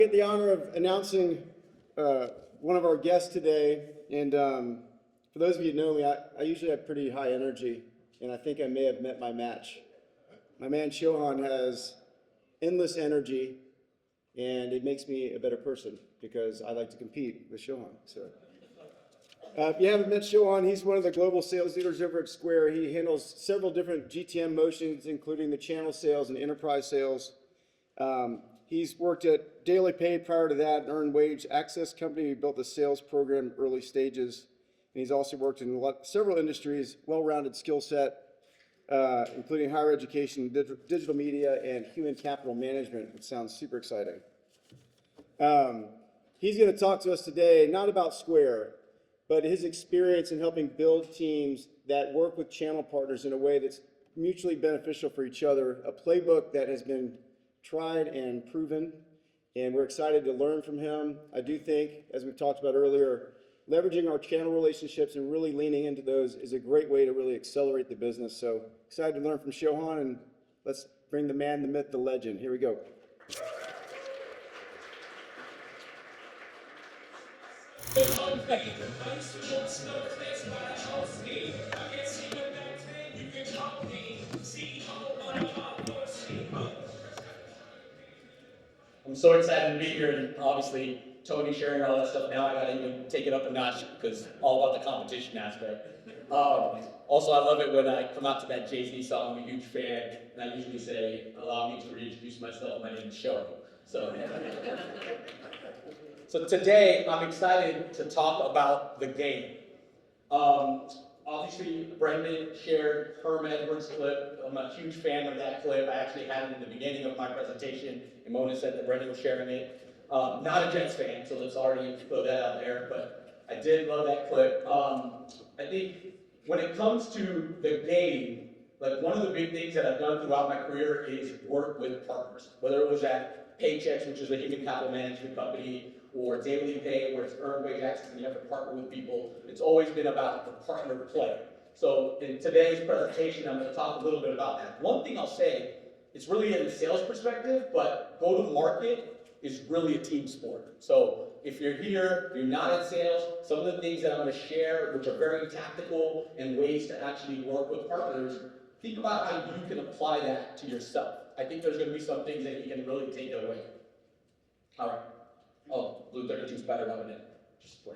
I get the honor of announcing one of our guests today, and for those of you who know me, I usually have pretty high energy, and I think I may have met my match. My man Shohan has endless energy, and it makes me a better person because I like to compete with Shohan. So, if you haven't met Shohan, he's one of the global sales leaders over at Square. He handles several different GTM motions, including the channel sales and enterprise sales. He's worked at Daily Pay prior to that, Earned Wage Access Company. He built the sales program early stages. And he's also worked in several industries, well-rounded skill set, including higher education, digital media, and human capital management, which sounds super exciting. He's going to talk to us today, not about Square, but his experience in helping build teams that work with channel partners in a way that's mutually beneficial for each other, a playbook that has been tried and proven, and we're excited to learn from him. I do think, as we've talked about earlier, leveraging our channel relationships and really leaning into those is a great way to really accelerate the business. So excited to learn from Shohan, and let's bring the man, the myth, the legend. Here we go. I'm so excited to be here, and obviously Tony sharing all that stuff. Now I gotta even take it up a notch because all about the competition aspect. Also, I love it when I come out to that Jay-Z song. I'm a huge fan, and I usually say, "Allow me to reintroduce myself. My name is Show." So today I'm excited to talk about the game. Obviously, Brendan shared Herm Edwards' clip. I'm a huge fan of that clip. I actually had it in the beginning of my presentation, and Mona said that Brendan was sharing it. Not a Jets fan, so let's already throw that out there, but I did love that clip. I think when it comes to the game, like one of the big things that I've done throughout my career is work with partners, whether it was at Paychecks, which is a human capital management company, or Daily Pay, where it's earned wage access and you have to partner with people. It's always been about the partner play. So in today's presentation, I'm going to talk a little bit about that. One thing I'll say, it's really in the sales perspective, but go-to-market is really a team sport. So if you're here, you're not in sales, some of the things that I'm going to share, which are very tactical and ways to actually work with partners, think about how you can apply that to yourself. I think there's going to be some things that you can really take away. All right. Oh, Blue 32 spider rubbing it. Just play.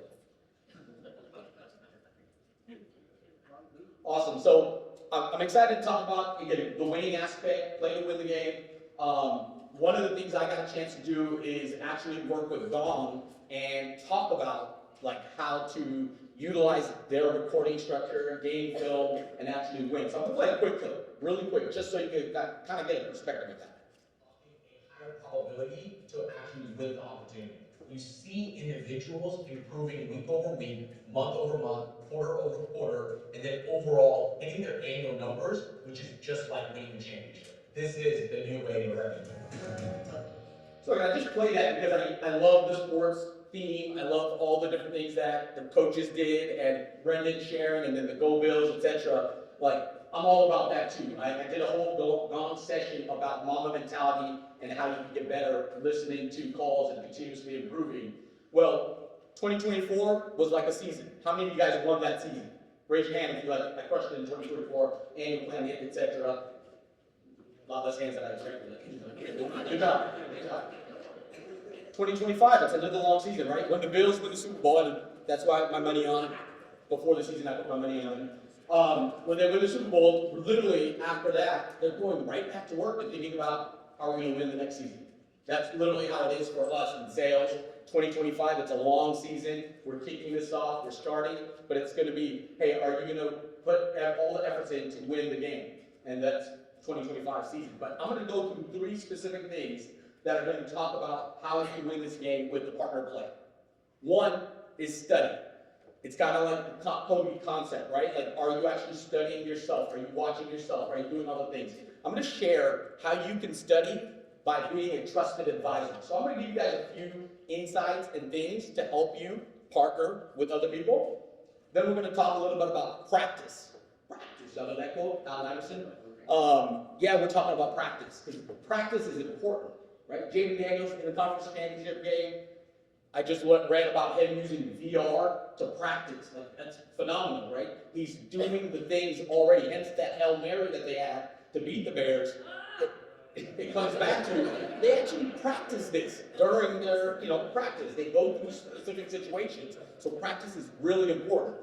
Awesome. So I'm excited to talk about, again, the winning aspect, play to win the game. One of the things I got a chance to do is actually work with Gong and talk about like how to utilize their recording structure, game film, and actually win. So I'm gonna play a quick clip, really quick, just so you can kind of get a perspective of that. A higher probability to actually win the opportunity. You see individuals improving week over week, month over month, quarter over quarter, and then overall hitting their annual numbers, which is just like winning the championship. This is the new way to revenue. So I just play that because I love the sports theme. I love all the different things that the coaches did and Brendan sharing, and then the Go Bills, etc. Like, I'm all about that too. I did a whole Gone session about Mamba mentality and how you can get better listening to calls and continuously improving. Well, 2024 was like a season. How many of you guys won that season? Raise your hand if you like. I crushed it in 2024, annual plan, etc. A lot less hands than I expected. Good job. Good job. 2025, it's another long season, right? When the Bills win the Super Bowl, and that's why I have my money on. Before the season, I put my money on. When they win the Super Bowl, literally after that, they're going right back to work and thinking about how we're going to win the next season. That's literally how it is for us in sales. 2025, it's a long season. We're kicking this off, we're starting, but it's going to be, hey, are you going to put all the efforts in to win the game? And that's 2025 season. But I'm going to go through 3 specific things that are going to talk about how you can win this game with the partner play. One is study. It's kind of like the Kobe concept, right? Like, are you actually studying yourself? Are you watching yourself? Are you doing other things? I'm going to share how you can study by being a trusted advisor. So I'm going to give you guys a few insights and things to help you partner with other people. Then we're going to talk a little bit about practice. Practice, y'all know that quote, Allen Iverson? Yeah, we're talking about practice, because practice is important. right? Jamie Daniels in the conference championship game, I just read about him using VR to practice. Like, that's phenomenal, right? He's doing the things already, hence that Hail Mary that they had to beat the Bears. It comes back to, they actually practice this during their, practice. They go through specific situations, so practice is really important.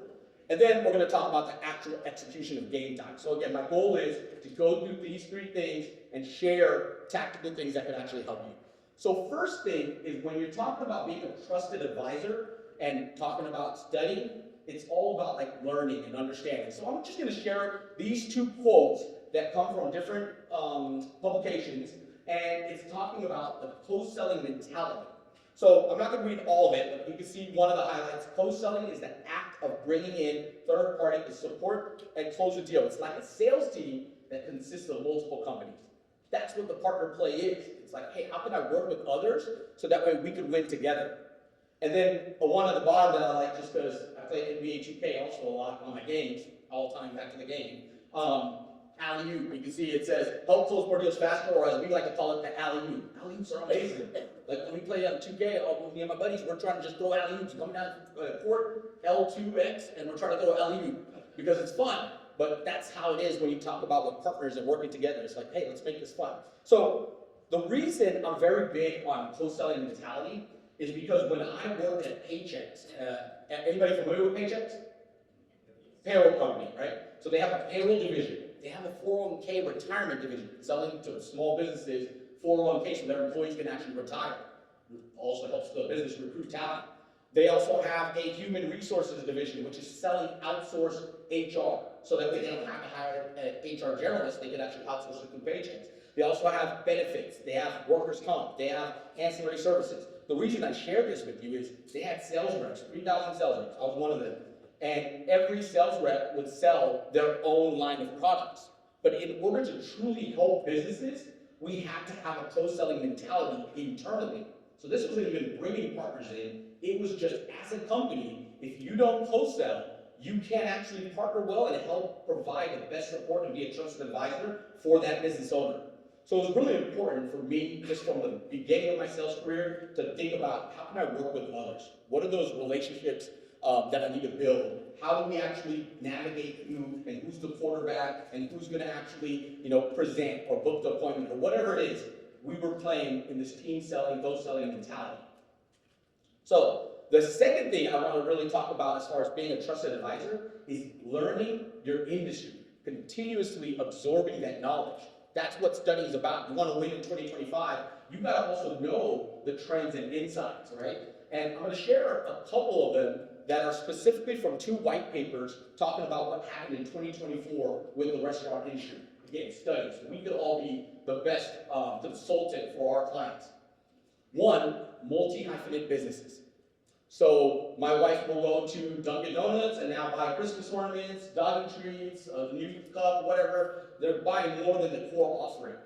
And then we're gonna talk about the actual execution of game time. So again, my goal is to go through these 3 things and share tactical things that can actually help you. So first thing is when you're talking about being a trusted advisor and talking about studying, it's all about like learning and understanding. So I'm just gonna share these 2 quotes that come from different publications, and it's talking about the co-selling mentality. So I'm not gonna read all of it, but you can see one of the highlights. Co-selling is the act of bringing in third party to support and close a deal. It's like a sales team that consists of multiple companies. That's what the partner play is. It's like, hey, how can I work with others so that way we could win together? And then one at the bottom that I like, just because I play NBA 2K also a lot on my games, all the time back to the game. Alley-oop, you can see it says, help close more deals faster, or as we like to call it, the alley-oop. Alley-oops are amazing. Like when we play 2K, me and my buddies, we're trying to just throw alley-oops, coming down court, L2X, and we're trying to throw alley-oop because it's fun. But that's how it is when you talk about with partners and working together. It's like, hey, let's make this fun. So the reason I'm very big on co-selling mentality is because when I worked at Paychex, anybody familiar with Paychex? Payroll company, right? So they have a payroll division. They have a 401k retirement division, selling to small businesses 401k so their employees can actually retire. It also helps the business recruit talent. They also have a human resources division, which is selling outsourced HR, so that they don't have to hire an HR generalist, they can actually outsource it through Paychecks. They also have benefits, they have workers' comp, they have ancillary services. The reason I share this with you is they had sales reps, 3,000 sales reps, I was one of them. And every sales rep would sell their own line of products. But in order to truly help businesses, we have to have a co-selling mentality internally. So this wasn't even bringing partners in, it was just as a company, if you don't co-sell, you can't actually partner well and help provide the best support and be a trusted advisor for that business owner. So it was really important for me, just from the beginning of my sales career, to think about how can I work with others? What are those relationships that I need to build? How do we actually navigate through, and who's the quarterback, and who's going to actually, present or book the appointment or whatever it is? We were playing in this team selling, co-selling mentality. So the second thing I want to really talk about as far as being a trusted advisor is learning your industry, continuously absorbing that knowledge. That's what studying is about. You want to win in 2025, you got to also know the trends and insights, right? And I'm going to share a couple of them that are specifically from 2 white papers talking about what happened in 2024 with the restaurant industry. Again, studies. We could all be the best consultant for our clients. 1, multi-hyphenate businesses. So my wife will go to Dunkin' Donuts and now buy Christmas ornaments, dog and treats, a new cup, whatever. They're buying more than the core offering.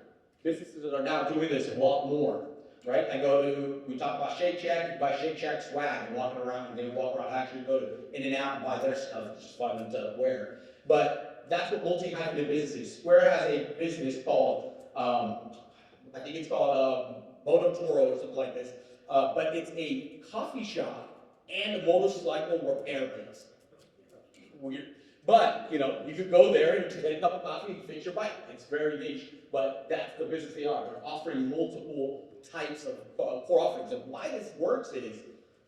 Businesses that are now doing this a lot more, right? We talk about Shake Shack, you buy Shake Shack swag and walking around, and they walk around. I actually go to In-N-Out and buy their stuff, it's just fun to wear. But that's what multi-hyphenate business is. Square has a business called, I think it's called Moto Toro or something like this. But it's a coffee shop and a motorcycle repair place. Weird. But, you could go there and get a cup of coffee and fix your bike. It's very niche, but that's the business they are. They're offering multiple types of core offerings. And why this works is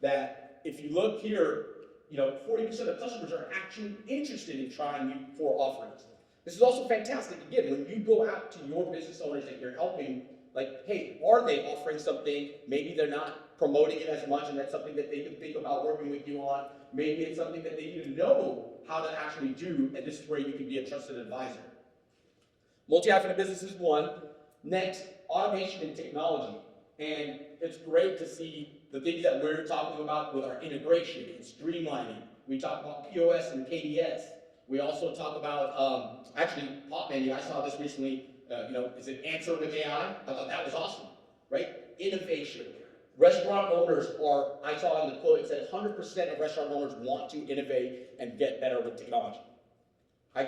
that if you look here, 40% of customers are actually interested in trying new core offerings. This is also fantastic. Again, when you go out to your business owners that you're helping, like, hey, are they offering something? Maybe they're not promoting it as much, and that's something that they can think about working with you on. Maybe it's something that they need to know how to actually do, and this is where you can be a trusted advisor. Multi-hyphenate business is 1. Next, automation and technology. And it's great to see the things that we're talking about with our integration and streamlining. We talk about POS and KDS. We also talk about, actually, PopMenu. I saw this recently. Is it Answer with AI? I thought that was awesome, right? Innovation. Restaurant owners I saw in the quote, it said 100% of restaurant owners want to innovate and get better with technology. I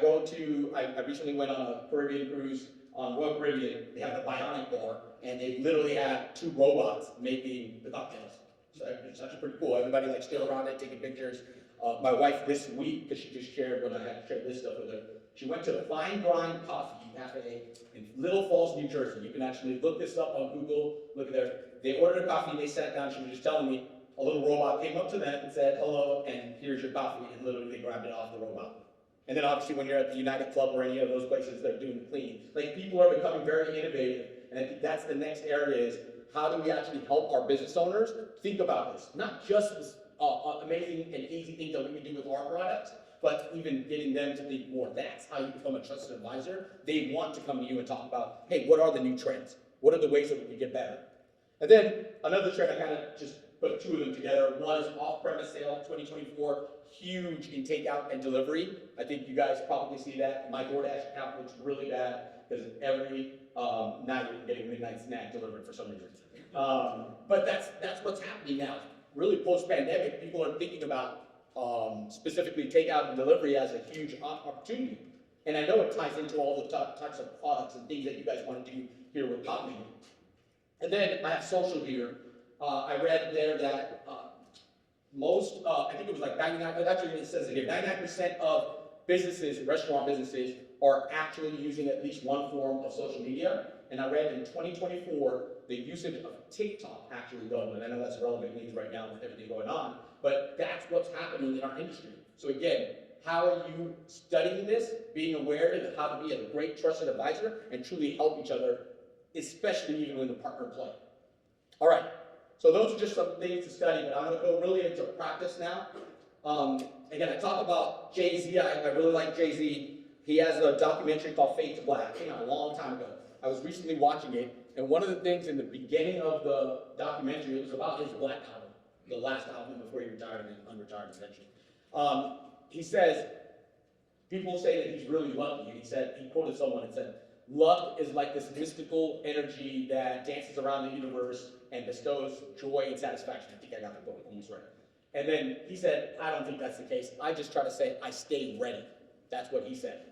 recently went on a Caribbean cruise on Royal Caribbean, they have the Bionic Bar, and they literally have 2 robots making the cocktails. So it's actually pretty cool. Everybody like stood around it, taking pictures. My wife this week, because she just shared when I had shared this stuff with her, she went to the Fine Grind Coffee Cafe in Little Falls, New Jersey. You can actually look this up on Google, look at there. They ordered a coffee, they sat down, she was just telling me, a little robot came up to them and said, hello, and here's your coffee, and literally they grabbed it off the robot. And then obviously when you're at the United Club or any of those places that are doing the cleaning, like people are becoming very innovative, and I think that's the next area is, how do we actually help our business owners think about this? Not just this amazing and easy thing that we can do with our products, but even getting them to think more. That's how you become a trusted advisor. They want to come to you and talk about, hey, what are the new trends? What are the ways that we can get better? And then another trend, I kind of just put 2 of them together. One is off-premise sale, 2024, huge in takeout and delivery. I think you guys probably see that. My DoorDash account looks really bad because every night you're getting a midnight snack delivered for some reason. But that's what's happening now. Really post-pandemic, people are thinking about specifically takeout and delivery as a huge opportunity. And I know it ties into all the types of products and things that you guys want to do here with PopMenu. And then I have social here. I read there that most, I think it was like 99, actually it says it here, 99% of businesses, restaurant businesses, are actually using at least one form of social media. And I read in 2024, the usage of TikTok actually doubled. And I know that's relevant news right now with everything going on, but that's what's happening in our industry. So again, how are you studying this, being aware of how to be a great trusted advisor and truly help each other, especially even in the partner play. All right, so those are just some things to study, but I'm gonna go really into practice now. Again, I talked about Jay-Z, I really like Jay-Z. He has a documentary called Fade to Black, it came out a long time ago. I was recently watching it, and one of the things in the beginning of the documentary, it was about his Black album, the last album before he retired and unretired eventually. He says, people say that he's really lucky, and he quoted someone and said, luck is like this mystical energy that dances around the universe and bestows joy and satisfaction. I think I got the quote almost right. And then he said, I don't think that's the case. I just try to say, I stay ready. That's what he said.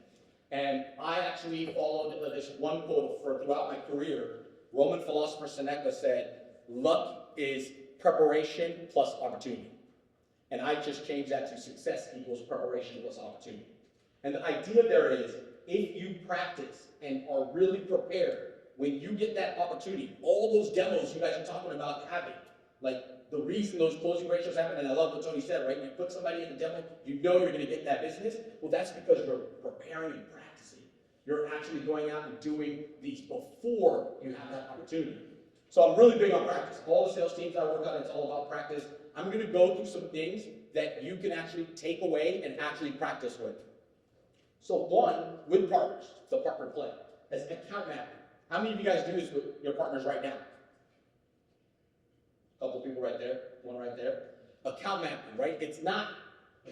And I actually followed this one quote throughout my career. Roman philosopher Seneca said, luck is preparation plus opportunity. And I just changed that to success equals preparation plus opportunity. And the idea there is, if you practice and are really prepared, when you get that opportunity, all those demos you guys are talking about having, like the reason those closing ratios happen, and I love what Tony said, right? You put somebody in a demo, you know you're gonna get that business. Well, that's because you're preparing and practicing. You're actually going out and doing these before you have that opportunity. So I'm really big on practice. All the sales teams I work on, it's all about practice. I'm gonna go through some things that you can actually take away and actually practice with. So one, with partners, the partner play, as account mapping. How many of you guys do this with your partners right now? A couple people right there, one right there. Account mapping, right? It's not,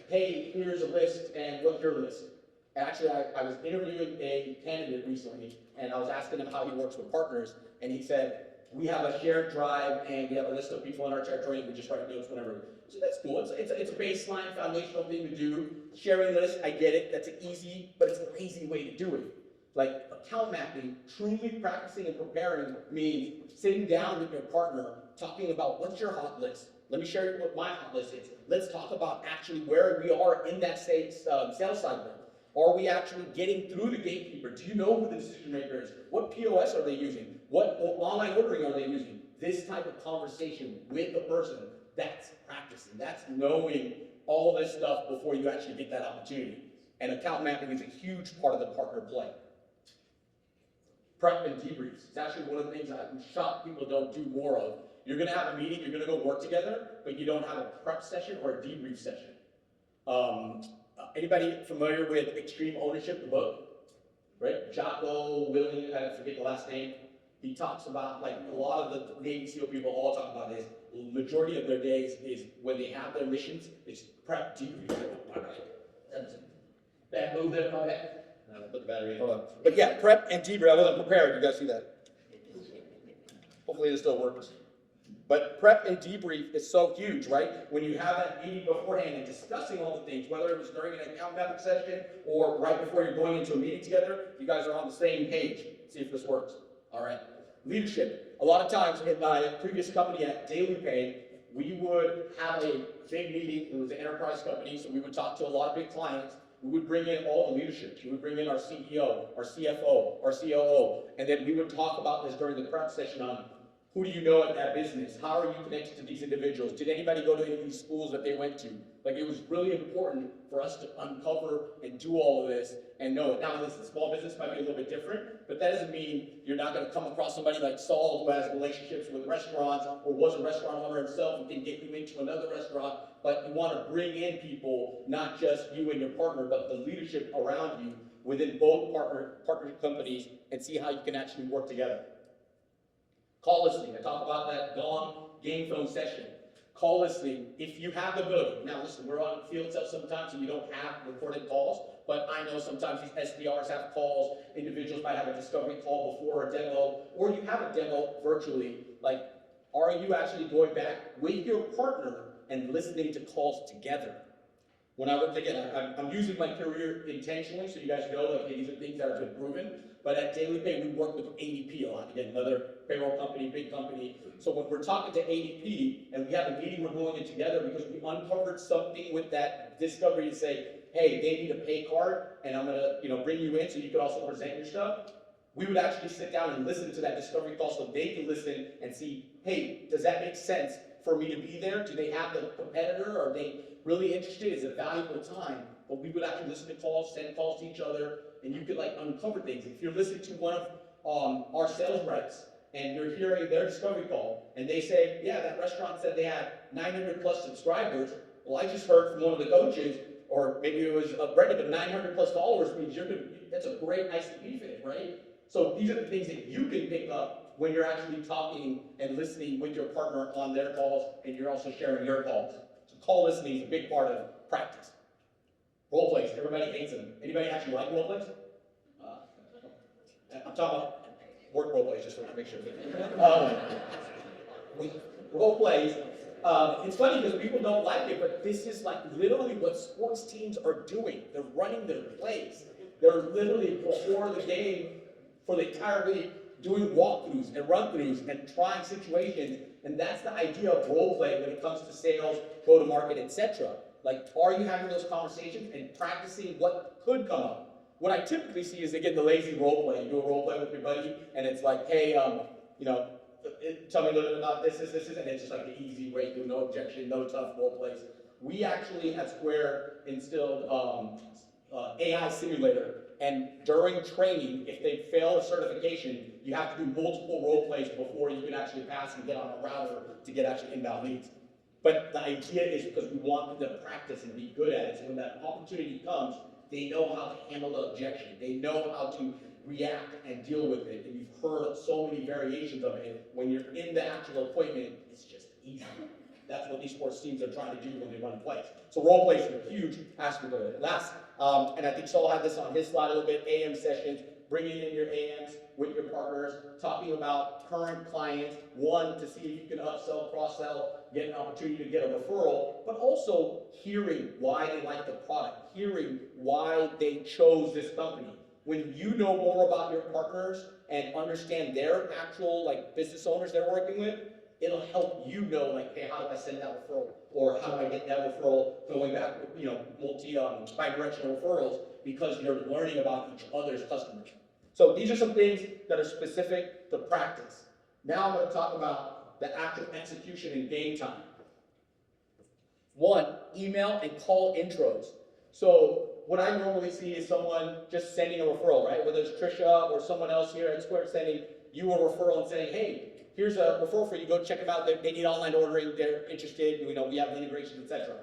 hey, here's a list and what's your list? Actually, I was interviewing a candidate recently and I was asking him how he works with partners, and he said, we have a shared drive and we have a list of people in our territory and we just write notes whenever. So that's cool. It's a baseline foundational thing to do. Sharing lists, I get it. That's an easy, but it's a lazy way to do it. Like account mapping, truly practicing and preparing means sitting down with your partner, talking about what's your hot list. Let me share what my hot list is. Let's talk about actually where we are in that sales cycle. Are we actually getting through the gatekeeper? Do you know who the decision maker is? What POS are they using? What online ordering are they using? This type of conversation with the person, that's practicing. That's knowing all this stuff before you actually get that opportunity. And account mapping is a huge part of the partner play. Prep and debriefs. It's actually one of the things I'm shocked people don't do more of. You're gonna have a meeting, you're gonna go work together, but you don't have a prep session or a debrief session. Anybody familiar with Extreme Ownership, the book? Right? Jocko Willink, I forget the last name. He talks about, like, a lot of the Navy SEAL people all talk about this. The majority of their days is when they have their missions, it's prep, debrief. That's a bad move there, my bad. Put the battery in. Hold on. But yeah, prep and debrief. I wasn't prepared. You guys see that? Hopefully this still works. But prep and debrief is so huge, right? When you have that meeting beforehand and discussing all the things, whether it was during an account mapping session or right before you're going into a meeting together, you guys are on the same page. see if this works. All right. Leadership. A lot of times in my previous company at Daily Pay, we would have a big meeting. It was an enterprise company, so we would talk to a lot of big clients. We would bring in all the leadership. We would bring in our CEO, our CFO, our COO, and then we would talk about this during the prep session on who do you know at that business? How are you connected to these individuals? Did anybody go to any of these schools that they went to? Like, it was really important for us to uncover and do all of this and know it. Now, listen, small business might be a little bit different, but that doesn't mean you're not going to come across somebody like Saul who has relationships with restaurants or was a restaurant owner himself and can get you into another restaurant. But you want to bring in people, not just you and your partner, but the leadership around you within both partner companies, and see how you can actually work together. Call listening. I talk about that gone game phone session. Call listening, if you have the ability. Now listen, we're on field sales sometimes and you don't have recorded calls, but I know sometimes these SDRs have calls, individuals might have a discovery call before a demo, or you have a demo virtually. Like, are you actually going back with your partner and listening to calls together? When I looked again, I'm using my career intentionally, so you guys know, like, hey, these are things that have been proven. But at Daily Pay, we work with ADP a lot. Again, another payroll company, big company. So when we're talking to ADP and we have a meeting, we're doing it together because we uncovered something with that discovery to say, hey, they need a pay card, and I'm gonna, bring you in so you can also present your stuff. We would actually sit down and listen to that discovery call so they can listen and see, hey, does that make sense for me to be there? Do they have the competitor? Are they really interested? Is it valuable time? But we would actually listen to calls, send calls to each other, and you could uncover things. If you're listening to one of our sales reps and you're hearing their discovery call and they say, yeah, that restaurant said they had 900 plus subscribers. Well, I just heard from one of the coaches, or maybe it was Brendan, but 900 plus followers means that's a great ICP fit, right? So these are the things that you can pick up when you're actually talking and listening with your partner on their calls, and you're also sharing your calls. So call listening is a big part of practice. Role plays, everybody hates them. Anybody actually like role plays? I'm talking about work role plays, just to make sure. Role plays, it's funny because people don't like it, but this is literally what sports teams are doing. They're running their plays. They're literally before the game for the entire week doing walkthroughs and run-throughs and trying situations, and that's the idea of role play when it comes to sales, go-to-market, etc. Are you having those conversations and practicing what could come up? What I typically see is, again, the lazy role play. You do a role play with your buddy, and it's like, hey, tell me a little bit about this, and it's just the easy way, do no objection, no tough role plays. We actually at Square instilled AI simulator, and during training, if they fail a certification, you have to do multiple role plays before you can actually pass and get on a router to get actually inbound leads. But the idea is because we want them to practice and be good at it, so when that opportunity comes, they know how to handle the objection. They know how to react and deal with it. And you've heard so many variations of it. When you're in the actual appointment, it's just easy. That's what these sports teams are trying to do when they run plays. So role plays are a huge aspect of it. Last, and I think Saul had this on his slide a little bit, AM sessions, bringing in your AMs with your partners, talking about current clients, one, to see if you can upsell, cross-sell, get an opportunity to get a referral, but also hearing why they like the product, hearing why they chose this company. When you know more about your partners and understand their actual business owners they're working with, it'll help you know hey, how do I send that referral? Or how do I get that referral going back, bi-directional referrals, because you're learning about each other's customers. So these are some things that are specific to practice. Now I'm going to talk about the actual execution and game time. One, email and call intros. So what I normally see is someone just sending a referral, right? Whether it's Trisha or someone else here at Square sending you a referral and saying, hey, here's a referral for you, go check them out, they need online ordering, they're interested, we have the integrations, etc.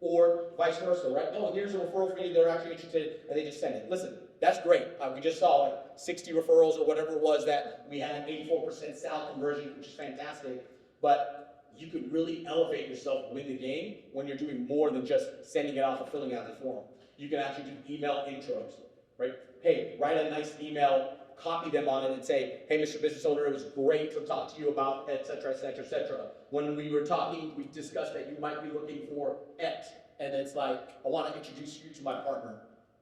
Or vice versa, right? Oh, here's a referral for you, they're actually interested, and they just send it. Listen, that's great. We just saw 60 referrals or whatever it was that we had 84% sale conversion, which is fantastic, but you could really elevate yourself with the game when you're doing more than just sending it off or filling out the form. You can actually do email intros, right? Hey, write a nice email, copy them on it and say, hey, Mr. Business Owner, it was great to talk to you about, et cetera, et cetera, et cetera. When we were talking, we discussed that you might be looking for X, and it's I want to introduce you to my partner,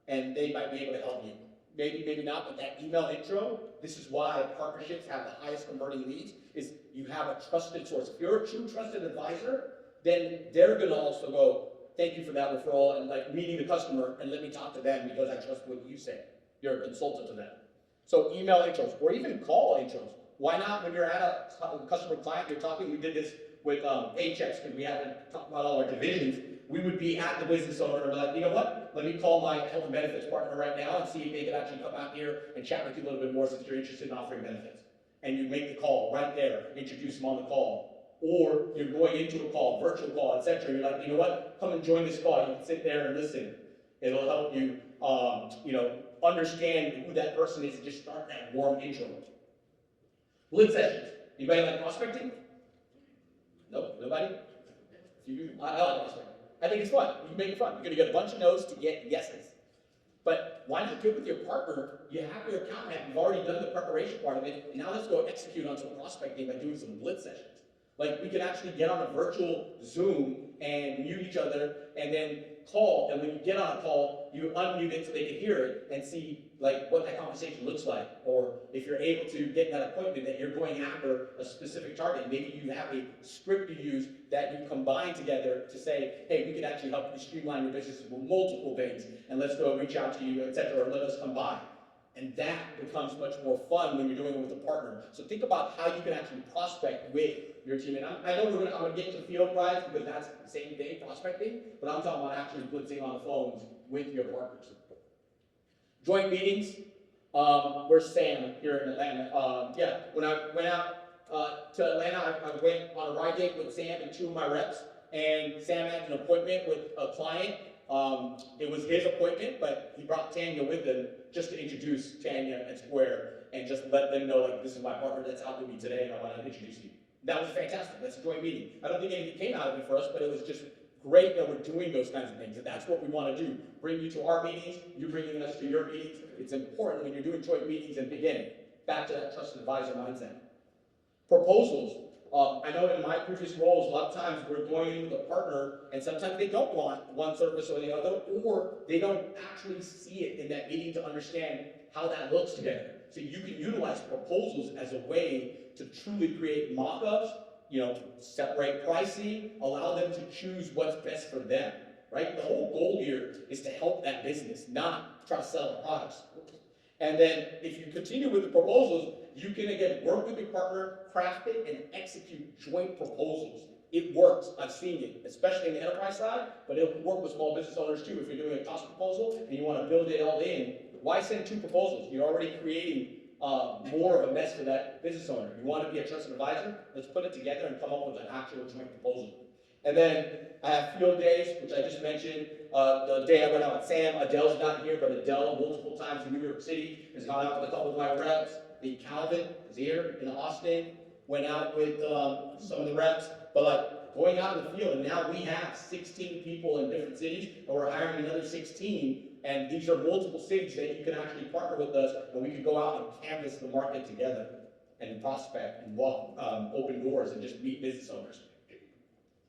and they might be able to help you. maybe, maybe not, but that email intro, this is why partnerships have the highest converting leads, is you have a trusted source. If you're a true trusted advisor, then they're gonna also go, thank you for that referral, and like meeting the customer, and let me talk to them because I trust what you say. You're a consultant to them. So email intros, or even call intros. Why not when you're at a customer client, you're talking, we did this with paychecks, because we haven't talked about all our divisions. We would be at the business owner and be like, you know what, let me call my health and benefits partner right now and see if they can actually come out here and chat with you a little bit more since you're interested in offering benefits. And you make the call right there, introduce them on the call. Or you're going into a call, virtual call, etc. You're like, you know what, come and join this call. You can sit there and listen. It'll help you, understand who that person is and just start that warm intro. Blitz sessions. Anybody like prospecting? Nope, nobody? I like prospecting. I think it's fun. You can make it fun. You're going to get a bunch of no's to get yeses. But why not do it with your partner? You have your account map. You've already done the preparation part of it. And now let's go execute on some prospecting by doing some blitz sessions. Like we could actually get on a virtual Zoom and mute each other and then call. And when you get on a call, you unmute it so they can hear it and see like what that conversation looks like. Or if you're able to get that appointment that you're going after a specific target, maybe you have a script you use that you combine together to say, hey, we could actually help you streamline your business with multiple things, and let's go reach out to you, etc., or let us come by. And that becomes much more fun when you're doing it with a partner. So think about how you can actually prospect with your team. And I know I'm going to get into field guides because that's the same thing, prospecting, but I'm talking about actually blitzing on the phones with your partners. Joint meetings. Where's Sam here in Atlanta? When I went out to Atlanta, I went on a ride date with Sam and two of my reps, and Sam had an appointment with a client. It was his appointment, but he brought Tanya with him just to introduce Tanya at Square and just let them know, like, this is my partner that's out with me today, and I want to introduce you. That was fantastic. That's a joint meeting. I don't think anything came out of it for us, but it was just great that we're doing those kinds of things, and that's what we want to do. Bring you to our meetings, you bringing us to your meetings. It's important when you're doing joint meetings and beginning. Back to that trusted advisor mindset. Proposals. I know in my previous roles, a lot of times we're going in with a partner, and sometimes they don't want one service or the other, or they don't actually see it in that meeting to understand how that looks together. So you can utilize proposals as a way to truly create mock-ups, separate pricing, allow them to choose what's best for them, right? The whole goal here is to help that business, not try to sell products. And then if you continue with the proposals, you can again work with your partner, craft it, and execute joint proposals. It works. I've seen it, especially in the enterprise side, but it'll work with small business owners too. If you're doing a cost proposal and you want to build it all in, why send two proposals? You're already creating more of a mess for that business owner. You want to be a trusted advisor? Let's put it together and come up with an actual joint proposal. And then I have field days, which I just mentioned. The day I went out with Sam, Adele's not here, but Adele multiple times in New York City has gone out with a couple of my reps. The Calvin is here in Austin, went out with some of the reps, but like going out in the field, and now we have 16 people in different cities, and we're hiring another 16, and these are multiple cities that you can actually partner with us, and we can go out and canvas the market together, and prospect, and walk, open doors, and just meet business owners.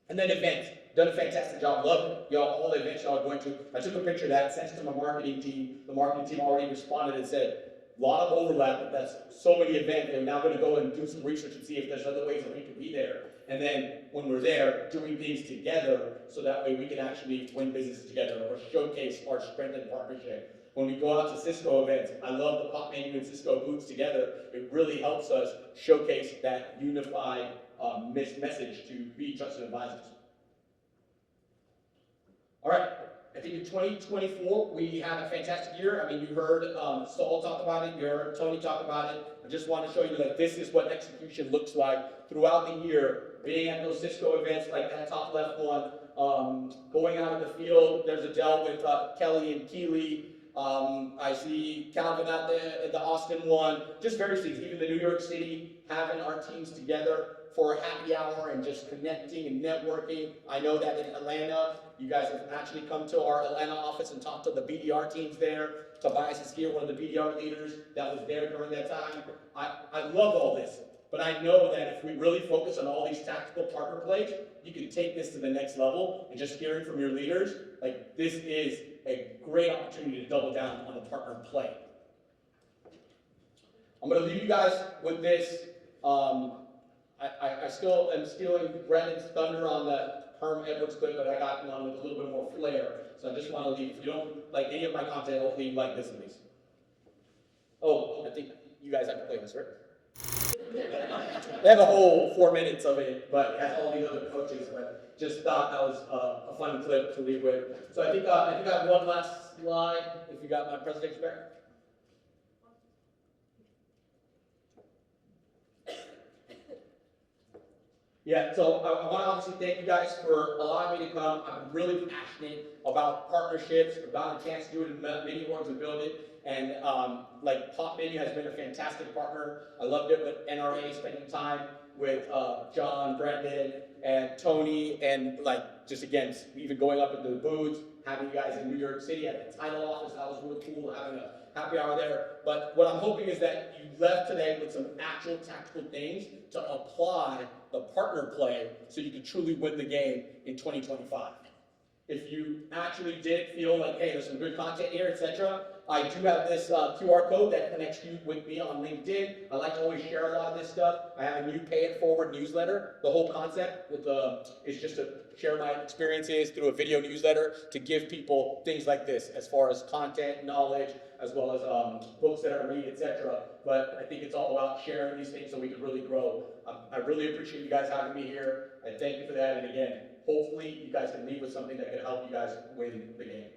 And then events. Done a fantastic job. Love it. Y'all, all the events y'all are going to. I took a picture of that, sent it to my marketing team. The marketing team already responded and said, a lot of overlap, but that's so many events. They're now going to go and do some research and see if there's other ways that we can be there. And then when we're there, doing things together so that way we can actually win business together or showcase our strength and partnership. When we go out to Cisco events, I love the PopMenu and Cisco booths together. It really helps us showcase that unified message to be trusted advisors. All right, I think in 2024, we had a fantastic year. I mean, you heard Saul talk about it, you heard Tony talk about it. I just want to show you that this is what execution looks like throughout the year, being at those Cisco events like that top left one, going out in the field. There's Adele with Kelly and Keeley. I see Calvin out there in the Austin one, just various things, even the New York City, having our teams together for a happy hour and just connecting and networking. I know that in Atlanta, you guys have actually come to our Atlanta office and talked to the BDR teams there. Tobias is here, one of the BDR leaders that was there during that time. I love all this, but I know that if we really focus on all these tactical partner plays, you can take this to the next level. And just hearing from your leaders, like this is a great opportunity to double down on the partner play. I'm gonna leave you guys with this. I still am stealing Brandon's thunder on the Herm Edwards clip, but I got one with a little bit more flair. So I just want to leave. If you don't like any of my content, hopefully you like this at least. Oh, I think you guys have to play this, right? They have a whole 4 minutes of it, but it has all these other coaches. But just thought that was a fun clip to leave with. So I think I have one last slide. If you got my presentation back. Yeah, so I want to obviously thank you guys for allowing me to come. I'm really passionate about partnerships, about a chance to do it in many orgs and build it. And like PopMenu has been a fantastic partner. I loved it with NRA, spending time with John, Brendan, and Tony, and like just again, even going up into the booths, having you guys in New York City at the title office. That was really cool, having a happy hour there. But what I'm hoping is that you left today with some actual tactical things to apply the partner play so you can truly win the game in 2025. If you actually did feel like, hey, there's some good content here, etc., I do have this QR code that connects you with me on LinkedIn. I like to always share a lot of this stuff. I have a new Pay It Forward newsletter. The whole concept with is just to share my experiences through a video newsletter to give people things like this as far as content, knowledge, as well as books that I read, etc. But I think it's all about sharing these things so we can really grow. I really appreciate you guys having me here. I thank you for that. And again, hopefully you guys can leave with something that can help you guys win the game.